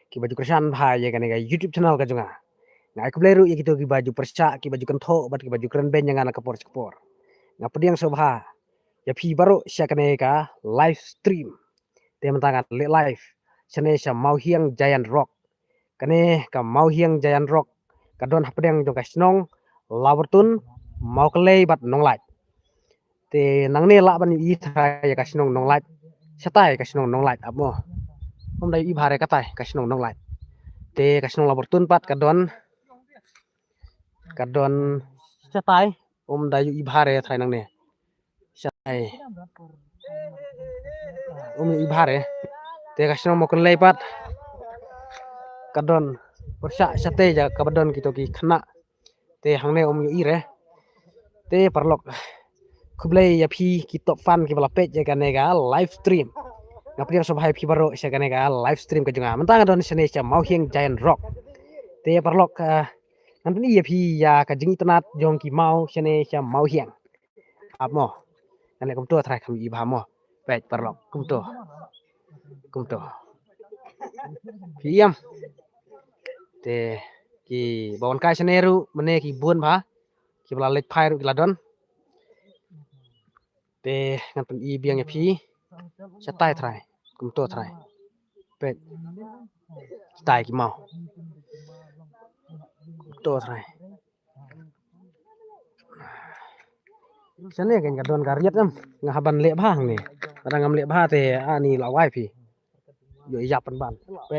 ki baju kersan bha ya kan ga YouTube channel ka junga ngai ku bleru ya gitu ki baju persa ki baju kentho bat ki baju keren ben yang anak kapor nga pediang sobha ya phi baro sya kan ka live stream te mentangan le live sene sya mau hiang giant rock kane ka mau hiang giant rock kadon hapediang jong kasnong labertun mau kelei bat nong lai te nang ne la ban i thai ya kasnong nong lai satai kasnong nong lai amo hôm nay i bhare katai kasnong nong lai te kasnong labertun pat kadon satai om dayu i bhare thai nang ne satai om i bhare te kasnong mo kelei pat kadon persa sate ja kabadon kito ki khna te hangne om yu ire te parlok kublai ya phi ki top fan ki bala page ja kanega live stream ngapri so bhai phi baro sa kanega live stream ka junga mentang don sene cha mau hieng giant rock te parlok nanti ya phi ya ka jing tanat jong ki mau sene cha mau hieng amo ane kum to thrai kham i bha mo page parlok kum to phi yam te ki bawon kai seneru mene ki buon bha ki bala lek phai ru ladon te ngan i biang phi satai thrai kum to thrai pe tai ki mau to thrai sene kan gadon gariet am ngahaban le bhang ni kadang ngam le bha te ani lawai phi yo yapan ban pe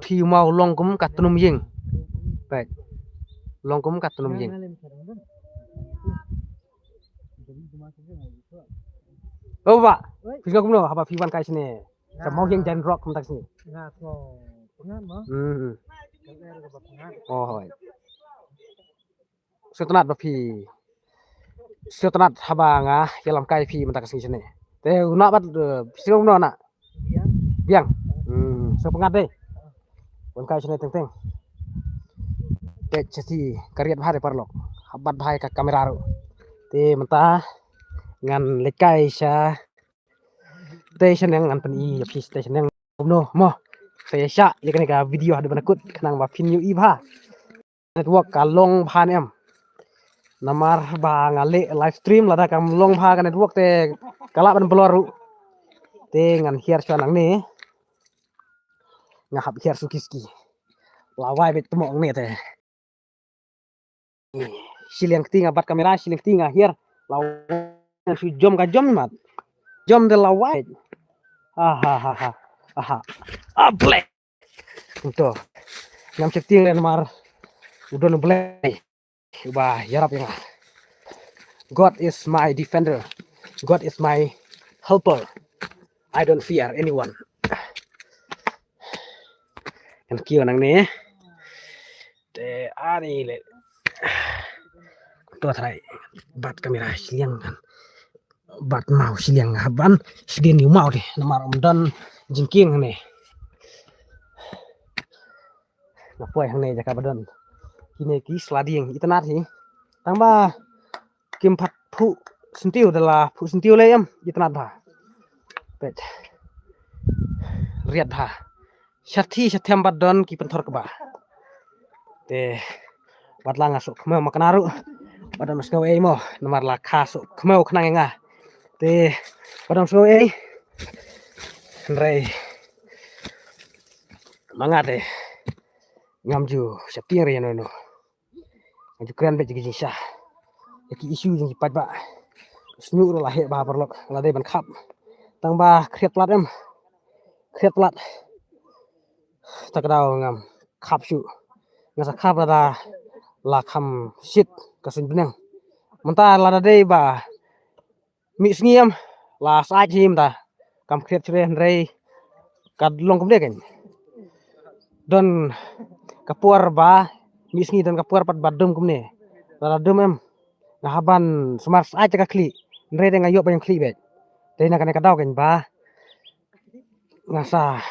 thi mau long kum katunum ying pe long kum katunum ying oh ba phi kum no haba phi wan kai sene sa mau hieng giant rock kum tak sini oh hoi setenat ba phi setenat haba nga yalam kai phi man tak sini sene te una bat phi kum no na biang so pengat deh wan kai sene teng teng te chati kariat bhare parlok habat bhai ka kamera ro te menta ngan lekai sa station yang ngan pen i phi station yang no mo saya sya ya kan ka video ada banakut kanang ba pin yu i bha network kalong bha nem namar ba ngale live stream lada kam long bha ka network te kala ban bloru te ngan hiar sanang ne ngahap hiar sukiski lawai bet tumong ne te siliang tinga bat kamera siliang tinga hiar lawai su jom ka jom mat jom de lawai aha black untuk ngam cek ting mar udon black ba yarap yang God is my defender, God is my helper, I don't fear anyone. Yang kio nang ne te ani le to thrai bat kamera siliang kan bat mau siliang haban segen ni mau de namar dan jingking ne napoi hang ne jaka badan kini ki sliding itanat hi tangba kim phat phu sentiu dala phu sentiu le em itanat ba pet riat ba sathi sathem badon ki penthor ka ba te batlang asuk khme makanaru badam sko e mo namar la kha su khme khnang nga te badam sko e rei mangate ngamju septiang re no ngamju kran be jigi sha ki isu jing pat ba snu la he ba perlok la de ban khap tang ba khret plat em khret plat takdau ngam khap su ngasa khap la kham sit kasin benang menta la de ba mi sngiam la sa jim ta kam khret chre rei kad long kum de kan don kapuar ba mi sngi don kapuar pat badum kum ne la dum em ngahaban smart sa ka kli rei de ngayo ba yang kli bet te na kan kadau kan ba ngasa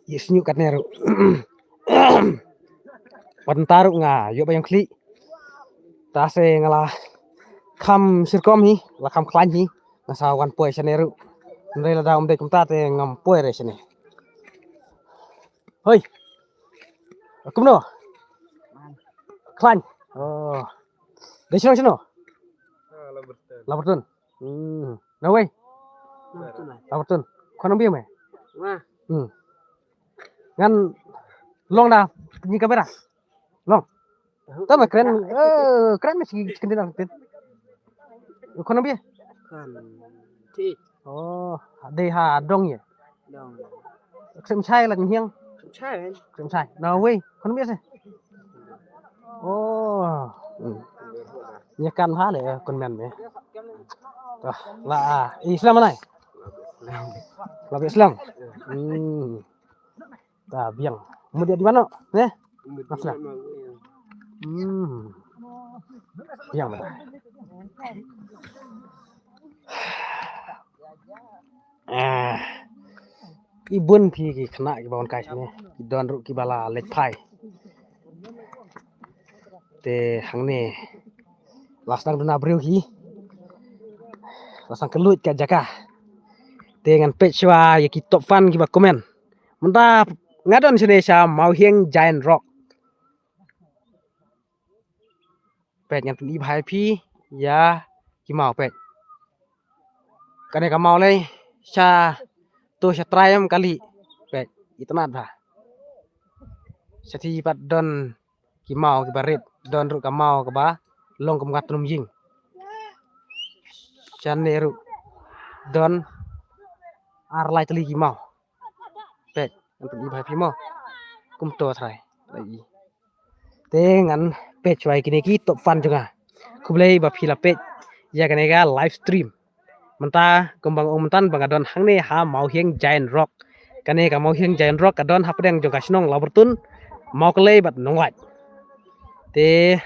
yesnyu kat ne ru pantaru nga yo ba yang kli ta se ngala kham sirkom hi la kham klan hi ngasa wan poi saneru rei la da om de kum ta te ngam poi re sene Hoi, aku no. Klan. Oh. Dari sini. Labertun. Nah wei. Labertun. Kau nampi me? Ngan long dah ni kamera. Long. Tahu me keren. Keren masih sekitar tin. Kau nampi? Oh, đây hà đông nhỉ? Sầm sai là hiang. Sầm sai. Nào wei, kau nampi sih? Oh. Nyakan ha le kon men me. Lah, Islam mana? Lah Islam. Ta biang. Mau dia di mana? Ne? Masna. Biang mana? Ibun pi ki kena ki bawon kai sini. Ki don ru ki bala lek pai. Te hangne lasang duna breu hi. Lasang kelut ka jaka. Te ngan page wa ya ki top fan ki ba komen. Menta ngadon Indonesia mau hieng Giant Rock. Page ngan pun ibhai pi ya ki mau page. Kane ka mau lei cha tu cha triam kali page itnat ba. Sati pat don ki mau ki barit don ru ka mau ka ba long kam ngatrum ying. Chan neru don ar lai tali ki mau. Page ngan pun ibhai pi mau. Kum to thai lai. Te ngan page wai kini ki top fan juga. Kublai ba phila page ya kane ga live stream. Menta kembang mentan bangadon hangne ha mau hieng Giant Rock. Kane ka mau hieng Giant Rock kadon hapdeng jong kasnong labertun mau kelei bat nongwat. Te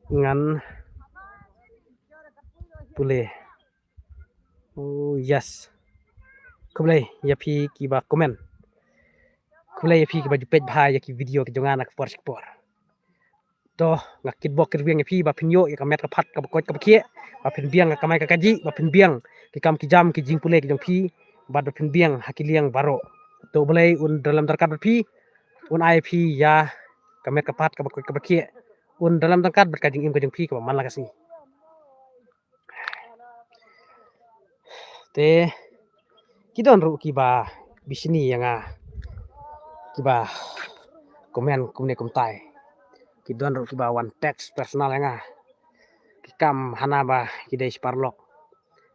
ngan pule. Oh yes. Kublai ya pi ki ba komen. Kublai ya pi ki ba ju page bha ya ki video ki jongan ak por sekpor. Toh ngakit bok kirbiang ya pi ba pinyo ya kamet ka phat ka bakot ka bakie. Ba pin biang ka kamai ka kaji ba pin biang ki kam ki jam ki jing pule ki jong pi ba do pin biang hakiliang baro. To boleh un dalam terkat pi un IP ya kamet ka phat ka bakot ka bakie. Un dalam terkat berkajing im ka jong pi ka man la kasi. Te kidon ru ki ba bisni yang ki ba komen kumne kum tai. Kidon ru ki ba one text personal yang kam hana ba kidai sparlok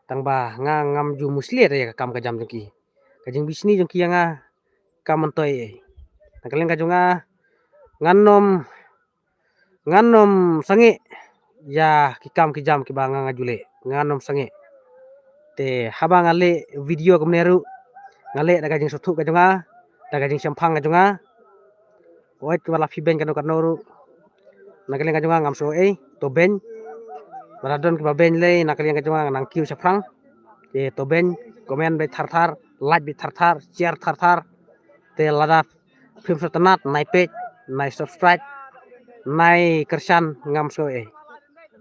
tang ba ngam ju musliat ya kam ka jam jengki kajing bisni jengki yang kam mentoi nakalen ka jonga nganom sange ya ki kam ki jam ki ba ngajule nganom sange te haba ngale video kumneru ngale daga jing sotu ka jonga daga jing sampang ka jonga oit wala fiben kanu kanoru nakalen ka jonga ngam so to ben Baradon ki baben lei nakalian ka jonga nang kiu saprang te to ben komen be thar like be thar share thar te lada film setenat nai page nai subscribe nai kersan ngam so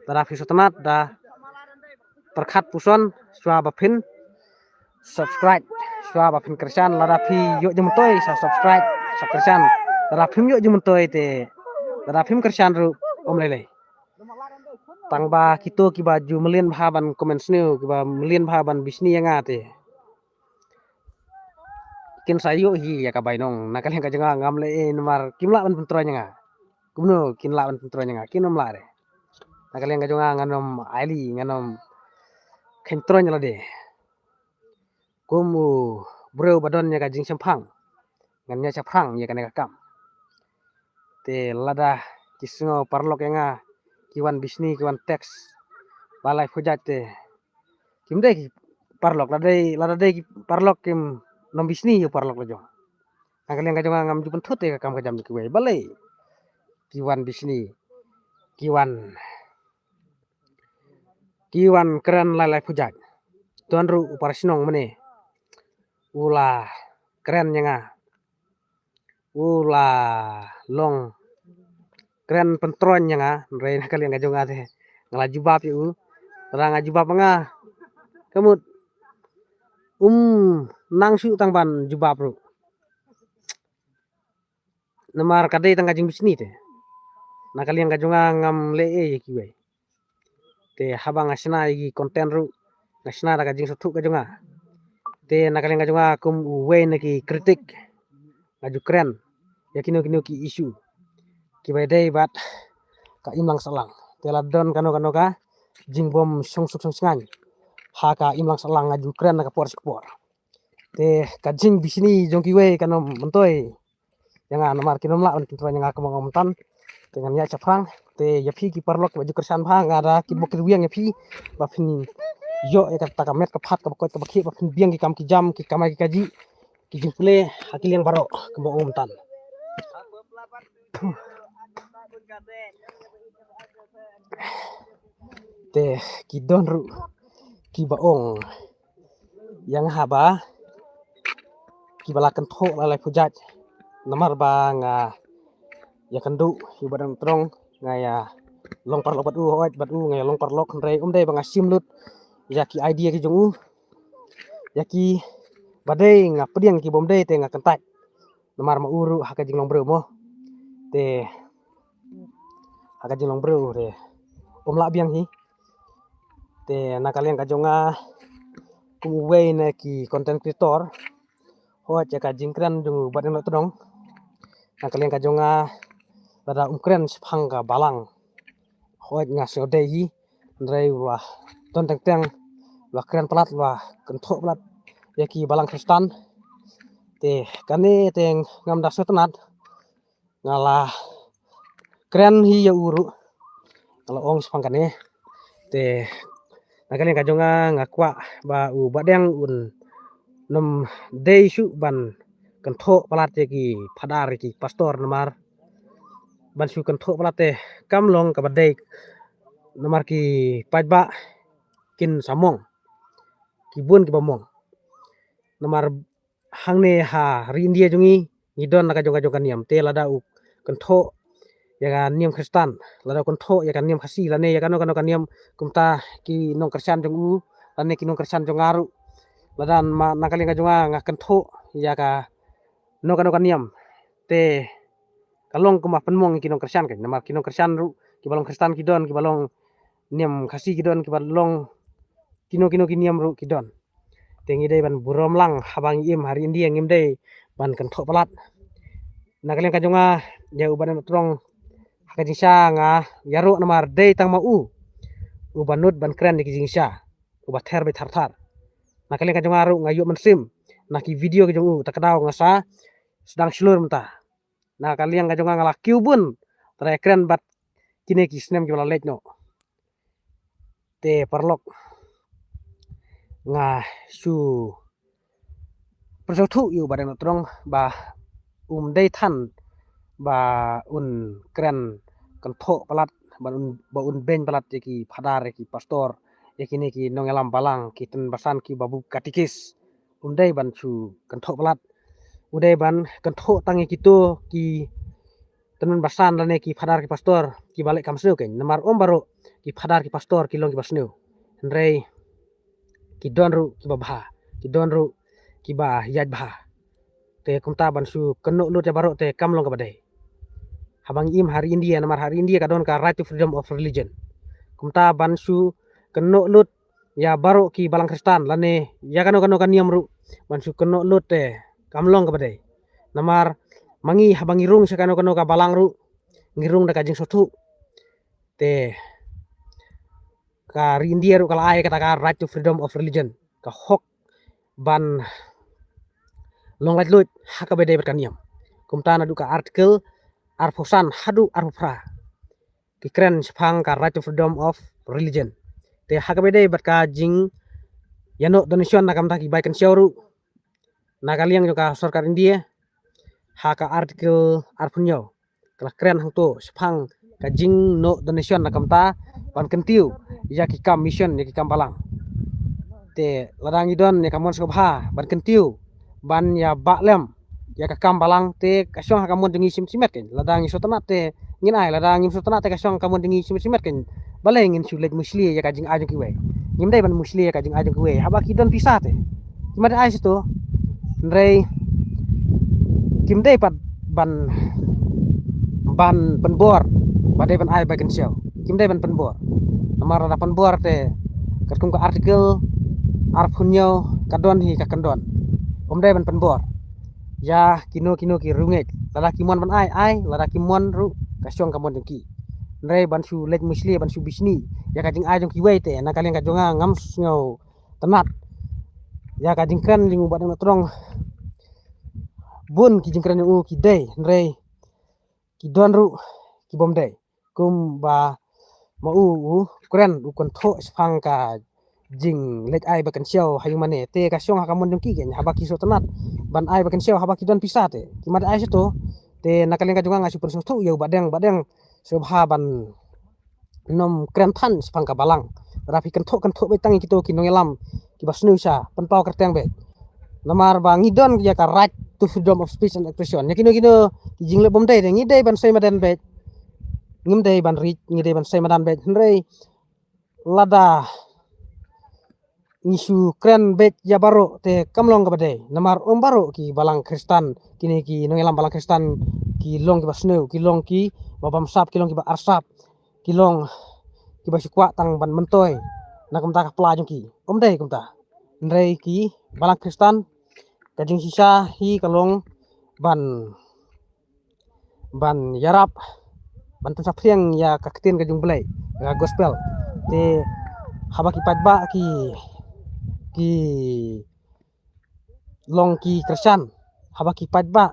lada film setenat da perkhat puson swa bapin subscribe swa bapin kersan lada pi yo jemtoy sa subscribe sa kersan lada film yo jemtoy te lada film kersan ru om lele tang ba kito ki baju melien bahaban komen sneu ki ba melien bahaban bisni yang ate kin sayu hi ya ka bainong nakal ka janga ngam le numar kimla ban puntra nya kumno kin la ban puntra nya kinom la re nakal ka janga nganom ali nganom kentro nya la de kumu bro badon nya ka jing sampang ngan nya saprang ya kan ka kam te lada kisngo parlok yang kiwan bisni kiwan teks balai fujate kimde parlok ladai parlok kim nom bisni yo parlok lo angkalian ka jonga ngam jupen thute ka kam ka jam ki we balai kiwan bisni kiwan keren lalai fujat tuan ru uparasinong mene ula keren nyanga ula long keren pentron nyanga re kalian ka jonga te ngalaju bab yu orang ajubab nga kamut nang su tang ban jubab ru namar kadai tang kajing bisni te nakaliang kajonga ngam le ki we te habang asna igi konten ru asna da kajing sotu kajonga te nakaliang kajonga kum we ki kritik aju keren yakino kino ki isu ki dai bat ka imlang salang te ladon kano ka jing bom song ngan ha ka imlang salang aju keren ka por sekpor te kajing bisni jongki we kano mentoi yang nomor kinom la untuk yang aku mau tan dengan ya caprang te yapi ki parlok baju kersan bang ada ki bokir wiang yapi bapin yo e kata kamet kapat kabakot kabaki bapin biang ki kam ki jam ki kamai ki kaji ki jingpule hakil yang baro ke mau tan te ki don ru ki baong yang haba ki balakan tho lalai pujat namar bang ya kendu ibadang trong ngaya long parlok batu hoit batu ngaya long parlok rei dei bang asim lut ya ki idea ki jongu ya ki badai ngapediang ki bom dei te ngakentat namar ma uru haka jing long bro mo te haka jing long bro te la biang hi te nakalian kajonga kuwe na ki content creator hoit ya ka jing kran jongu badang lo trong nakalian kajonga pada ukren sepangga balang hoit ngasih ode hi ndrai wah ton teng teng wah keren pelat wah kentok pelat ya ki balang kristan te kane teng ngam daso tenat ngalah keren hi ya uru kalau ong sepangkane te nakalian kajonga ngakwa ba u badang un nom dei su ban kentok pelat ya ki padar ki pastor namar ban su kentok pelate kam long ka badai nomor ki pajba kin samong ki bun ki bamong nomor hangne ha ri india jungi ngidon naka jonga jonga niam te lada u kentok ya kan niam kristan lada kentok ya kan niam khasi lane ya kan niam kumta ki nong kersan jong u lane ki nong kersan jong aru ladan ma nakali ka jonga nga kentok ya ka no kan niam te kalong kuma penmong ki nong kersan kan namar ki nong kersan ru ki balong kristan ki don ki balong niam khasi ki don ki balong kino ki niam ru ki don tengi dei ban burom lang habang im hari india ngim dei ban kentok pelat nakalian kajonga ya uban trong haka jingsa nga yaru namar dei tang mau ubanut ban keren ki jingsa ubat ther be thar thar nakalian kajonga ru ngayu mensim naki video ki jongu takadau ngasa sedang slur menta nah kalian kajonga ngala kiubun tera keren bat kine ki snem ki bala no te parlok nga su persautu yu badan trong ba dei than ba un keren kentok pelat ba un ben pelat ki padar ki pastor yakini ki nongelam balang ki ten basan ki babu katikis dei ban su kentok pelat udai ban kentok tangi kitu ki tenan basan lane ki padar ki pastor ki balik kamseu ken namar baru ki padar ki pastor ki long ki basneu ndrei ki donru ki babha ki donru ki ba yaj bha te kumta ban su kenu lut ya baru te kam long ka badai habang im hari india namar hari india ka don ka right to freedom of religion kumta ban su kenu lut ya baru ki balang kristan lane ya kano kan niam ru ban su kenu lut te kam long ka badai namar mangi habang irung sakano ka balang ru ngirung da kajing sotu te ka India ru kala ai kata ka right to freedom of religion ka hok ban long lat lut haka bede berkaniam kumta na duka artikel arfosan hadu arfra ki keren sepang ka right to freedom of religion te haka bede berka jing yano donation na kamta ki baikan siauru na kaliang joka sarkar India haka artikel arpunyo kala keren hang to sepang ka jing no donation na kamta ban kentiu ya ki kam mission ya ki kam balang te ladang idon ya kamon skobha ban kentiu ban ya baklem ya ka kam balang te kasong kamon dengi sim simet ken ladang iso tanat te ngin ai ladang iso tanat te kasong kamon dengi sim simet ken baleng ngin sulet musli ya ka jing ajung kiwe ngim dai ban musli ya ka jing ajung kiwe haba ki don pisah te kimada ai situ ndrei kim dai pat ban ban penbor badai ban ai bagen siau kim dai ban penbor namar ada penbor te kum ka artikel arpunyo kadon hi ka kandon dai ban penbor ya kino ki rungek lada kimon ban ai lada kimon ru kasyong kamon jengki ndai ban su lek musli ban su bisni ya kajing ai jong ki wei te na kaleng ka jonga ngam ngau tenat ya kajing kan jing ubat na trong bun ki jing kran u ki dei ndai ki don ru ki bom dei kum ba ma u kren u kon tho spang ka jing lek ai bakan siau hayu mane te ka syong hakamon jong ki gen habaki so tenat ban ai bakan siau habaki don pisah te kimad ai situ te nakaleng ka jonga ngasu persung thu yau badeng subha ban nom kren phan spang ka balang rapi kan tho be tangi kito ki nongelam ki basnu sa penpau kerteng be namar ba ngidon ya ka right to freedom of speech and expression ya kino ki jingle bom dei ngi dei ban sei madan be ngim dei ban ri ngi dei ban sei madan be hrei lada isu kren be ya baro te kamlong ka bade namar baro ki balang kristan kini ki nongelam balang kristan ki long ki basnu ki long ki babam sap ki long ki ba arsap ki long ki basikwa tang ban mentoy na kumta ka plajong ki dei kumta ndrei ki balang kristan kajing sisa hi kalong ban yarap ban tun sapriang ya kaktin kajung belai ya gospel te habaki padba ki long ki kristan habaki padba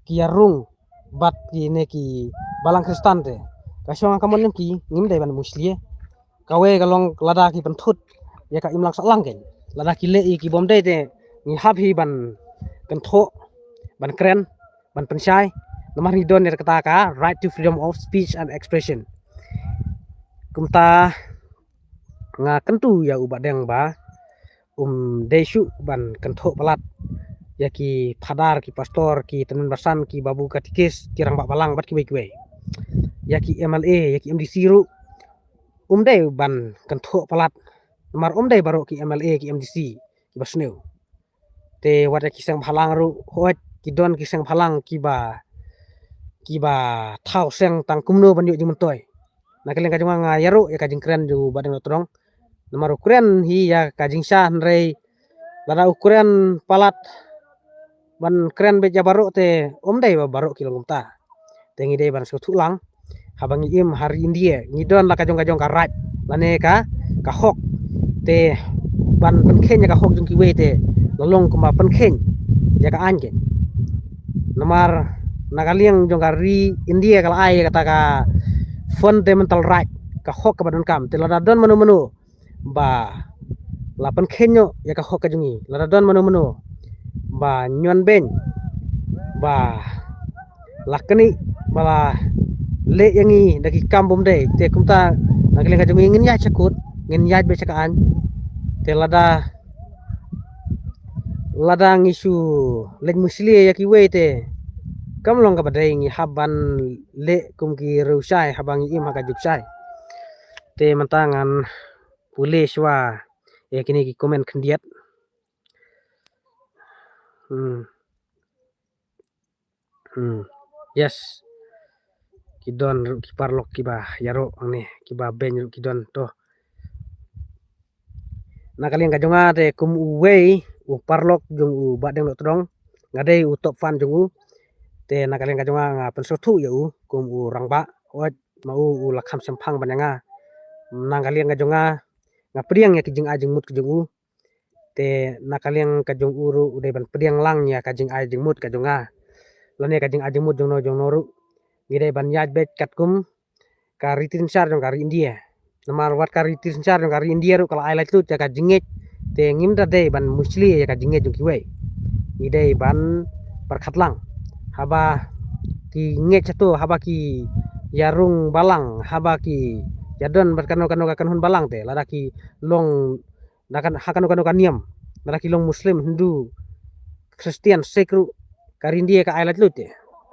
ki yarung bat ki ne ki balang kristan te kasyong kamon ki ngim dei ban muslie kawe kalong lada ki penthut ya ka imlang saklang ken lada ki le ki bom dei te ni hab hi ban kan tho ban kren ban pensai nomor hidon ni kata ka right to freedom of speech and expression kumta nga kentu ya ubat deng ba desu ban kan tho palat ya ki phadar ki pastor ki tenan basan ki babu katikis ki rang bak balang bat ki wei ya ki MLA ya ki MDC ru dei ban kan tho palat nomor dei baro ki MLA ki MDC ki basneu te wada kisang phalang ru hoat ki don kisang phalang ki ba thau seng tang kumno ban yu jing mentoy na kaleng ka jonga nga yaru ya kajing kren ju badeng notrong namar ukren hi ya kajing sah nrei lada ukren palat ban kren be jabaro te dei ba baro ki longta te ngi dei ban so thulang habangi im hari India ngidon la ka jong ka rat lane ka hok te ban penkhen ya ka hok jung ki we te lalong kuma penkhen ya ka anjen namar nakaliang jong kari India kala ai kata ka fundamental right ka hok ka badon kam te lada don manu ba la penkhenyo ya ka hok ka jungi lada don manu ba nyon ben ba lakani bala le yangi daki kambum dei te kumta nakaliang ka jungi ngin ya chakut ngin ya be chakaan te lada ngisu leg musli ya ki we te kamlong ka badai ngi haban le kum ki rusai habangi im haka juksai te mantangan pulis wa ya kini ki komen kendiat yes kidon ru ki parlok ki ba yaro angni ki ba ben ru kidon to nakaliang ka jonga te kum uwei u parlok jung u badeng lo trong ngadei u top fan jung u te nakaleng ka jonga nga pensothu ya u kum u rangba wat mau u lakham sempang bananga nakaleng ka jonga nga priang ya kijing ajing mut kijing u te nakaleng ka jong uru udai ban priang lang ya kajing ajing mut ka jonga lane kajing ajing mut jong noru ngidai ban yaj bet katkum ka ritin sar jong kari India namar wat kari ritin sar jong kari India ru kala highlight lu ya kajinget te ngimda dei ban musli ya kajinget jong kiwei ngidai ban perkhatlang haba ki nget satu haba ki yarung balang haba ki jadon berkano kan balang te lada ki long dakan hakano niam lada ki long muslim hindu kristian sekru karindia ka ailat lut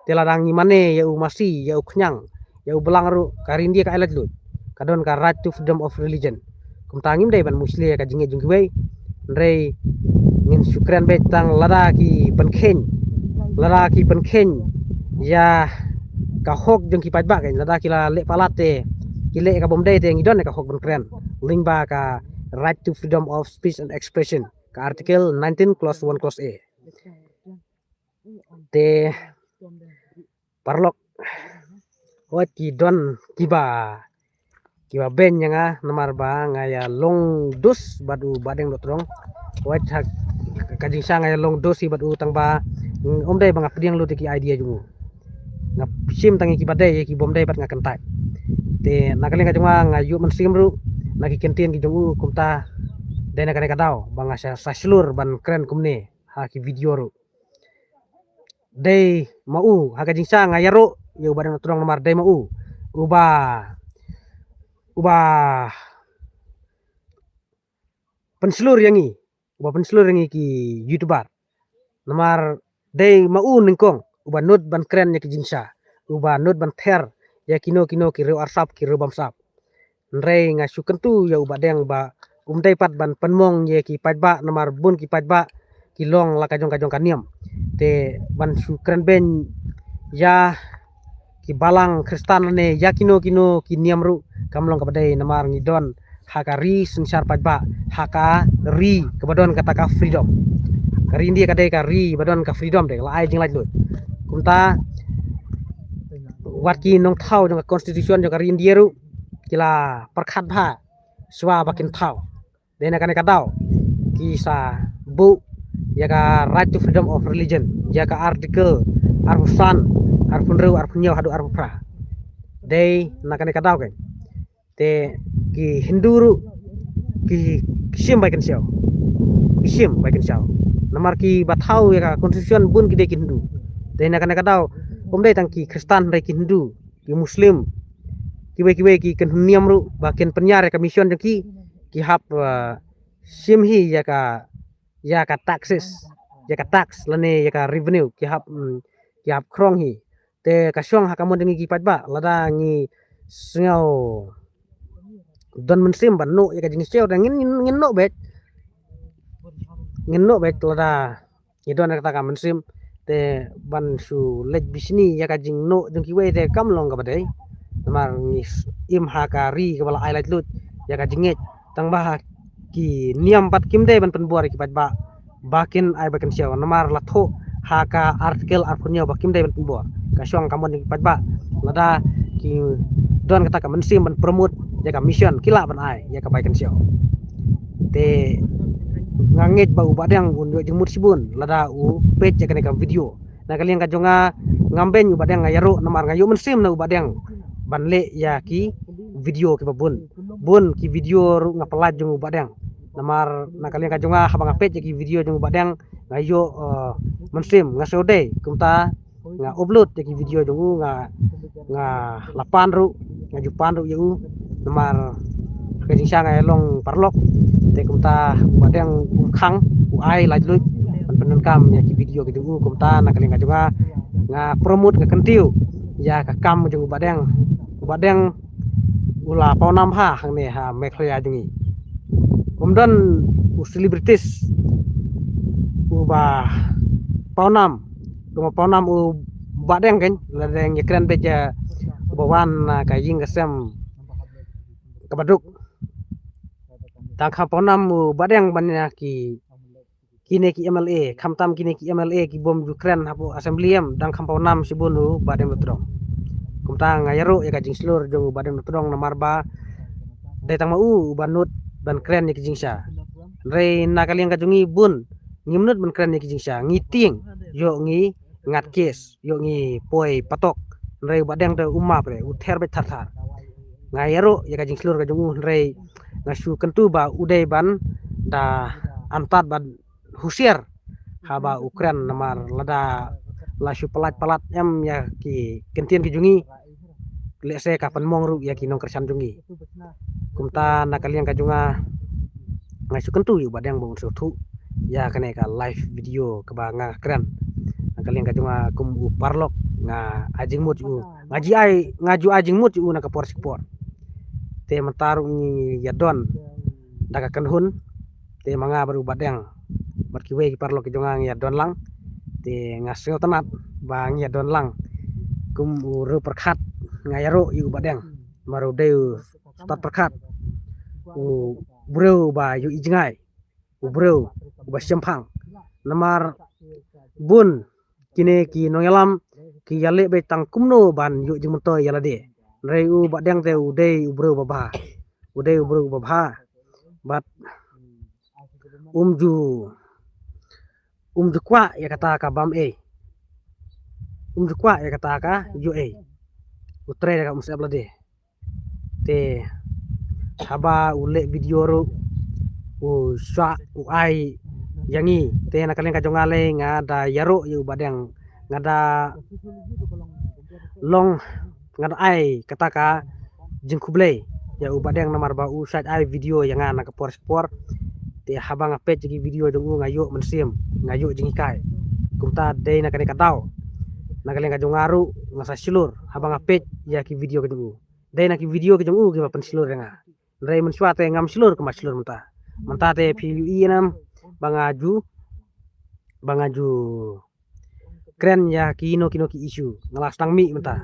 te lada ngi mane ya u masi ya u knyang ya u belang ru karindia ka ailat lut kadon ka right to freedom of religion kum tangim dei ban muslim ka jinge jung wei ndrei ngin syukran betang lada ki penkhen ya ka hok jeng ki pajba kan lada kila le palate kile ka bomdai te ngidon ka hok ban kren lingba ka right to freedom of speech and expression ka article 19 clause 1 clause A te parlok wat ki don kiba ben yang namar ba ngaya long dos badu badeng dotrong wat hak kajing sang ngaya long dos si badu tang ba omdai bang apdiang lu tiki idea jungu ngap sim tangi ki badai ki bomdai bat ngakan tai te nakaling kajunga ngayu men sim ru naki kentien ki jungu kumta dena kane kadau bang asa saslur ban keren kumne ha ki video ru dei mau ha kajing sang ngaya ru yu badeng dotrong namar dei mau ubah penselur yangi ki youtuber namar dei mau ningkong ubah not ban keren ya ki jingsa ubah not ban ter ya kino ki reu arsap ki reu bamsap nrei nga sukentu ya ubah deng ba umdai pat ban penmong ya ki pajba namar bun ki pajba ki long la kajong kaniam te ban su keren ben ya ki balang kristan ne ya kino ki niam ru kamlong kabadai namar ngidon hakari sengsar pajba haka ri kebadon kata ka freedom kari india kadai ka ri badon ka freedom de la ai jing lai lut kumta wat ki nong thau jong constitution jong kari india ru kila perkhat bha swa bakin thau dena kane kadau kisa bu ya ka right to freedom of religion ya ka article arfusan arfunru arfunyo hadu arfra dei nakane kadau kan te ki hinduru ki sim baikan siau kisim baikan siau namar ki bathau ya ka constitution bun ki de ki hindu dei nakane kadau pomdai tang ki kristan dei ki hindu ki muslim kiwe ki kan niam ru bakin penyar ka mission ki hap sim hi ya ka taxes ya ka tax lane ya ka revenue ki hap krong hi te ka syong hakamon dengi ki pajba lada ngi sngau don mensim ban no ya ka jing seo dan ngin no bet lada idon kata ka mensim te ban su lej bisni ya ka jing no jeng ki we te kam long ka badai namar ngis im hakari kepala highlight lut ya ka jinget tang bah ki niam pat kim de ban penbuar ki pajba bakin ai bakin seo namar latho haka artikel arpunyo bakim de ban penbuar ka syong kamon ki pajba lada ki don kata ka mensim ban promote ya ka mission kila ban ai ya ka baikan sio te ngangit ba ubadang unyo jemut sibun lada u page ya ka video na kalian ka jonga ngamben ubadang ngayaro namar ngayo mensim na ubadang banle ya ki video ki bun ki video ru ngapalaj jong ubadang namar na kalian ka jonga habang page ya ki video jong ubadang ngayo mensim ngasode kumta nga upload ya ki video jong nga lapan ru ngajupan ru yu namar kajing sang ay long parlok te kumta badang khang u ai laj lut pan kam ya ki video ki du kumta na kaling juga nga promote ka kentiu ya ka kam jung badang ula paunam ha hang ne ha mekhya jungi umdon u celebrities u ba paunam u badang kan ladeng ya keren beja bawan ka ying kasem kabaduk tangkap ponam badang banyak ki kine ki MLA kamtam kine ki MLA ki bom Ukraine hapo assemblyem dang kamponam sibunu badang betrong kumtang ngayaro ya kajing slur jong badang betrong namarba datang mau banut ban kren ki jingsa rei nakaliang kajungi bun ngimnut ban kren ki jingsa ngiting yo ngi ngat kes yo ngi poi patok rei badang de umma pre uther be thar ngayaro ya kajing slur kajungu rei ngasu kentu ba udai ban da antat ban husier haba Ukraine namar lada lasu palat em ya ki kentien ki jungi lese kapan mongru ya ki nong kersan jungi kumta nakalian kajunga ngasu kentu yu badang bong sotu ya kene ka live video ke banga keren nakalian kajunga kum parlok nga ajing mut yu ngaju ajing mut yu na ka por te mentarung ni yadon daga kenhun te manga baru badang barkiwe ki parlo ki jongang yadon lang te ngaseo tanat bang yadon lang kum uru perkat ngayaro yu badeng maru deu stat perkat u bro ba yu ijngai u bro ba sempang namar bun kine ki nongelam ki yale be tang kumno ban yu jumuto yalade rei u badeng te u dei u bro ba u dei u bro ba bat umju kwa ya kata ka bam umju kwa ya kata ka yu utre ka umse ablade te haba ule video ru u swa u ai yangi te na kalen ka jongale ngada yaro yu badeng ngada long ngada ai kata ka jengkuble ya u badeng namar ba u sat ai video yang ana ka por te haba ngapet ji video jong u ngayo mensim ngayo jengikai kumta de na kane kadau na kalen ka jongaru ngasa silur haba ngapet ya ki video ka jong u de na ki video ka jong u ki pa silur nga rei men swate ngam silur ke silur menta te piu inam bangaju keren ya kino ki isu ngalas tang mi menta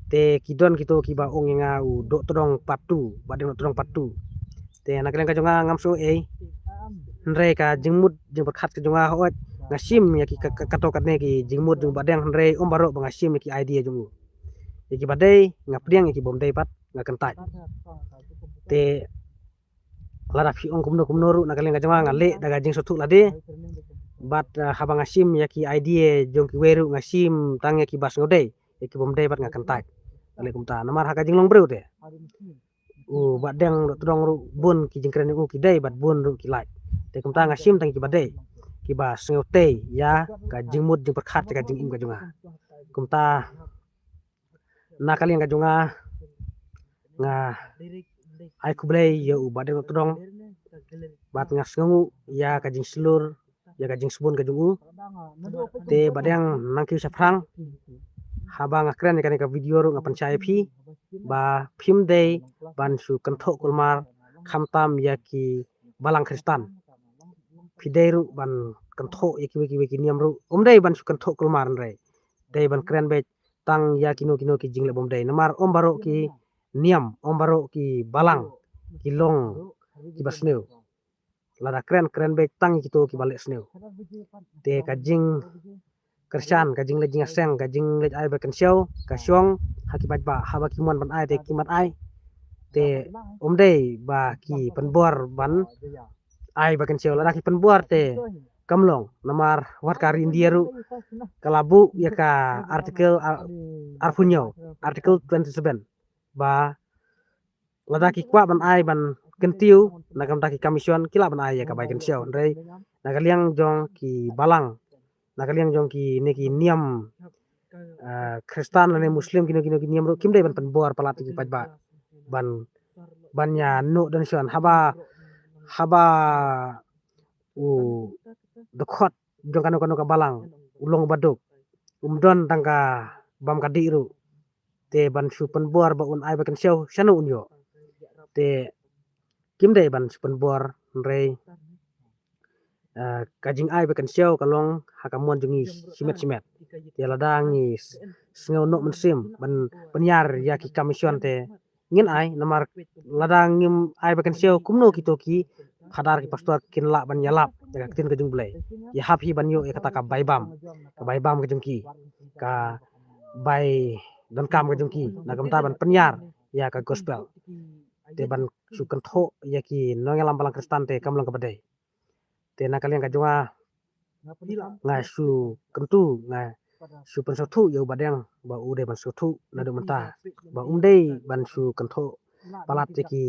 te kidon kito ki ba ong nga u dok todong patu badeng todong patu te na kalen ka jonga ngam so rei ka jengmut jeng berkat ka jonga hoat ngasim ya ki kato katne ki jengmut jeng badeng rei om baro ngasim ya ki idea jongu ya ki badai ngapriang ya ki bom dai pat ngakentai te lada fi ong kumno ru na kalen ka jonga ngale daga jeng sotuk lade bat haba ngasim ya ki idea jong ki weru ngasim tang ya ki bas ngode ya ki bom dai pat ngakentai ale kumta namar haka jeng long breu te u badeng todong ru bun ki jeng keren u ki dai bat bun ru ki lai te kumta ngasim tang ki badai ki bas ngote ya ka jengmut jeng perkat ka jeng im ka jonga kumta na kalen ka jonga nga ai kublai ya u badeng todong bat ngas ngu ya ka jeng selur ya ka jeng subun ka jong u te badeng nangki saprang haba ngakren kan ka video ru ngapan chai phi ba phim dei ban su kanthok kulmar khamtam ya ki balang kristan pidei ru ban kanthok ya ki niam ru dei ban su kanthok kulmar rei dei ban kren be tang ya kino ki jingle bom dei namar om baro ki niam om baro ki balang ki long ki basneu lada keren be tang kito ki balik sneu te ka jing kersan ka jing le jing aseng ka jing le ai ba kan show ka syong hakibat ba haba ki mon ban ai te kimat ai te dei ba ki penbor ban ai ba kan show lada ki penbor te kamlong namar wat kari indieru kalabu ya ka artikel arpunyo artikel 27 ba lada ki kwa ban ai ban kentiu nagam taki kamision kila ban ai ya ka bai kan show rei nagaliang jong ki balang nakaliang jong ki neki niam kristan lane muslim kino niam ro kimdai ban penbor palat ki pajba bannya no donation haba u dokot jong kano ka balang ulong baduk don tangka bam kadiru te ban su penbor ba un ai ba kan show shanu unyo te kimdai ban su penbor rei kajing ai bakan show kalong hakamon jungi simet ya ladangi sngau no mensim ban penyar ya ki kamision te ngin ai namar ladang ngim ai bakan show kumno ki khadar ki pastor kin la ban yalap ya tin ka jung blai ya hap hi ban yo ya kata ka baibam ka jungki ka bai don kam ka jungki na kamta ban penyar ya ka gospel te ban sukan tho ya ki nongelam balang kristan te kamlang ka badai te na kalian ka jonga ngai su kentu ngai su pensatu ya badeng ba ude ban sutu na do menta ba dei ban su kentho palat ki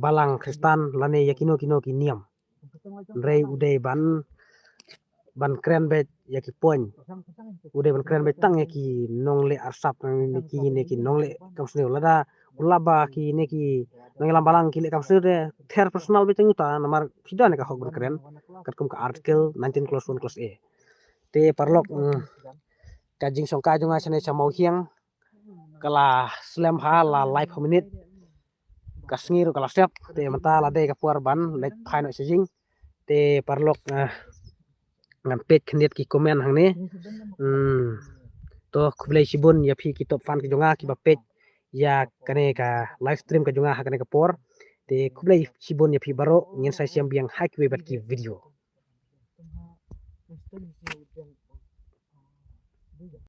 balang kristan lane yakino ki niam rei ude ban kren bet yaki poin ude ban kren bet tang yaki nongle arsap neki nongle kamsne lada ulaba ki neki nongelam balang ki le kamsne de ter personal beteng uta namar sidan ka hok ban kren katkum ka artikel 19 clause 1 clause a te parlok kajing songka jonga sene samau hiang kala slam ha la live minute kasngir kala siap te menta la de ka puar ban let phaino sejing te parlok ngam pet khnit ki komen hang ne to kublai sibun ya phi kitop fan ke jonga ki ba page ya kane ka live stream ka jonga ha kane ka por te kublai sibun ya phi baro ngin sai siam biang hak we bat ki video